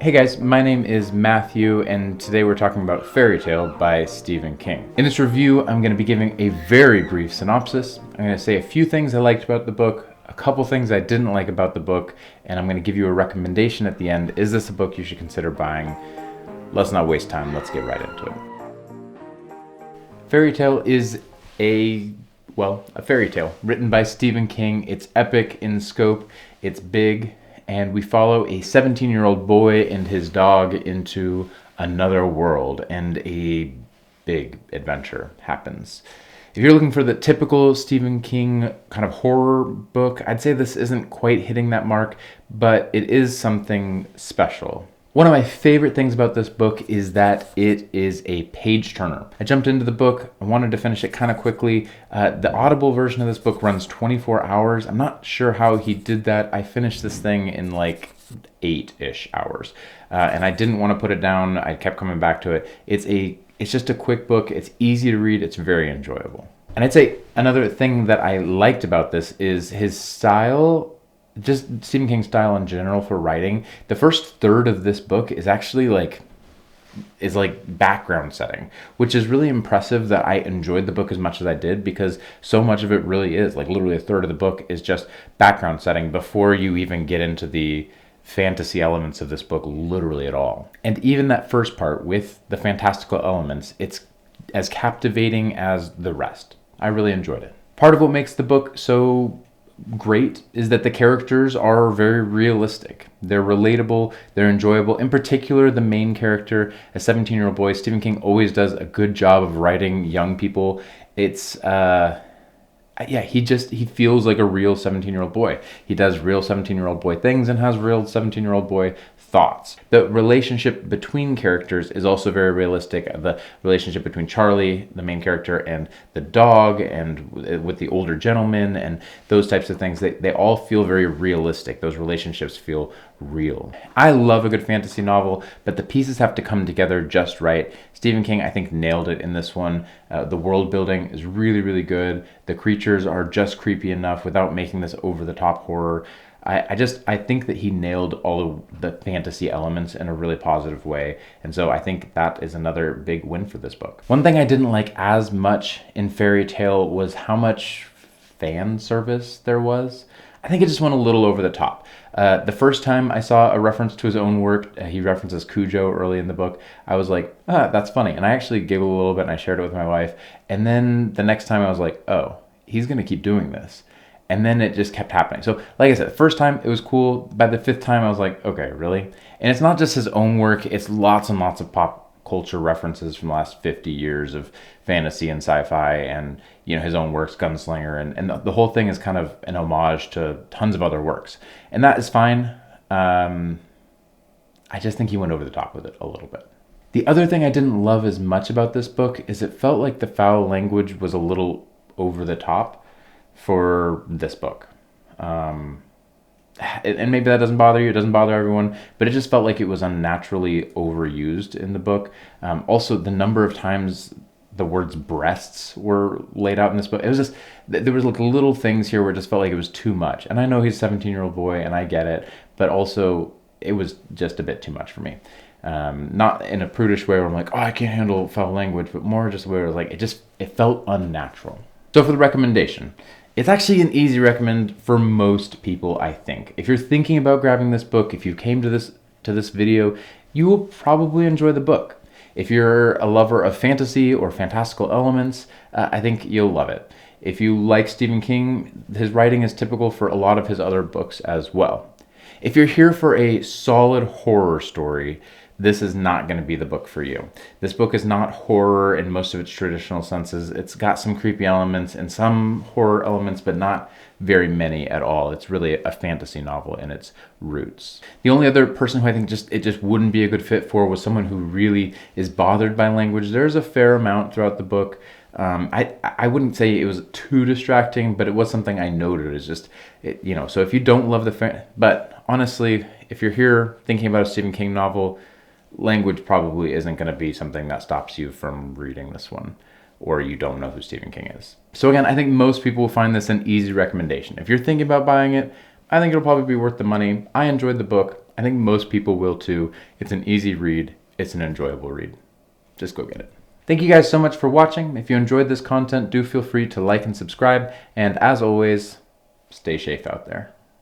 Hey guys, my name is Matthew, and today we're talking about Fairy Tale by Stephen King. In this review, I'm going to be giving a very brief synopsis. I'm going to say a few things I liked about the book, a couple things I didn't like about the book, and I'm going to give you a recommendation at the end. Is this a book you should consider buying? Let's not waste time, let's get right into it. Fairy Tale is a fairy tale written by Stephen King. It's epic in scope, it's big, and we follow a 17-year-old boy and his dog into another world, and a big adventure happens. If you're looking for the typical Stephen King kind of horror book, I'd say this isn't quite hitting that mark, but it is something special. One of my favorite things about this book is that it is a page turner. I jumped into the book, I wanted to finish it kind of quickly. The Audible version of this book runs 24 hours. I'm not sure how he did that. I finished this thing in like 8-ish hours. And I didn't want to put it down. I kept coming back to it. It's just a quick book. It's easy to read. It's very enjoyable. And I'd say another thing that I liked about this is his style. Just Stephen King's style in general for writing. The first third of this book is actually like background setting, which is really impressive that I enjoyed the book as much as I did, because so much of it really is like literally a third of the book is just background setting before you even get into the fantasy elements of this book literally at all. And even that first part with the fantastical elements, it's as captivating as the rest. I really enjoyed it. Part of what makes the book so great is that the characters are very realistic. They're relatable, they're enjoyable. In particular, the main character, a 17-year-old boy. Stephen King always does a good job of writing young people. It's he feels like a real 17-year-old boy. He does real 17-year-old boy things and has real 17-year-old boy thoughts. The relationship between characters is also very realistic. The relationship between Charlie, the main character, and the dog, and with the older gentleman, and those types of things, they all feel very realistic. Those relationships feel real. I love a good fantasy novel, but the pieces have to come together just right. Stephen King, I think, nailed it in this one. The world building is really, really good. The creatures are just creepy enough without making this over-the-top horror. I think that he nailed all of the fantasy elements in a really positive way. And so I think that is another big win for this book. One thing I didn't like as much in Fairy Tale was how much fan service there was. I think it just went a little over the top. The first time I saw a reference to his own work, he references Cujo early in the book, I was like, that's funny. And I actually giggled a little bit and I shared it with my wife. And then the next time I was like, oh, he's going to keep doing this. And then it just kept happening. So like I said, the first time it was cool. By the fifth time I was like, okay, really? And it's not just his own work. It's lots and lots of pop culture references from the last 50 years of fantasy and sci-fi, and his own works, Gunslinger, and the whole thing is kind of an homage to tons of other works. And that is fine. I just think he went over the top with it a little bit. The other thing I didn't love as much about this book is it felt like the foul language was a little over the top for this book. And maybe that doesn't bother you, it doesn't bother everyone, but it just felt like it was unnaturally overused in the book. Also, the number of times the words breasts were laid out in this book, it was just, there was like little things here where it just felt like it was too much. And I know he's a 17-year-old boy and I get it, but also it was just a bit too much for me. Not in a prudish way where I'm like, oh, I can't handle foul language, but more just where it was like, it felt unnatural. So for the recommendation, it's actually an easy recommend for most people, I think. If you're thinking about grabbing this book, if you came to this video, you will probably enjoy the book. If you're a lover of fantasy or fantastical elements, I think you'll love it. If you like Stephen King, his writing is typical for a lot of his other books as well. If you're here for a solid horror story, this is not going to be the book for you. This book is not horror in most of its traditional senses. It's got some creepy elements and some horror elements, but not very many at all. It's really a fantasy novel in its roots. The only other person who I think it just wouldn't be a good fit for was someone who really is bothered by language. There's a fair amount throughout the book. I wouldn't say it was too distracting, but it was something I noted. It's just, so if you don't love but honestly, if you're here thinking about a Stephen King novel, language probably isn't going to be something that stops you from reading this one, or you don't know who Stephen King is. So again, I think most people will find this an easy recommendation. If you're thinking about buying it, I think it'll probably be worth the money. I enjoyed the book. I think most people will too. It's an easy read. It's an enjoyable read. Just go get it. Thank you guys so much for watching. If you enjoyed this content, do feel free to like and subscribe. And as always, stay safe out there.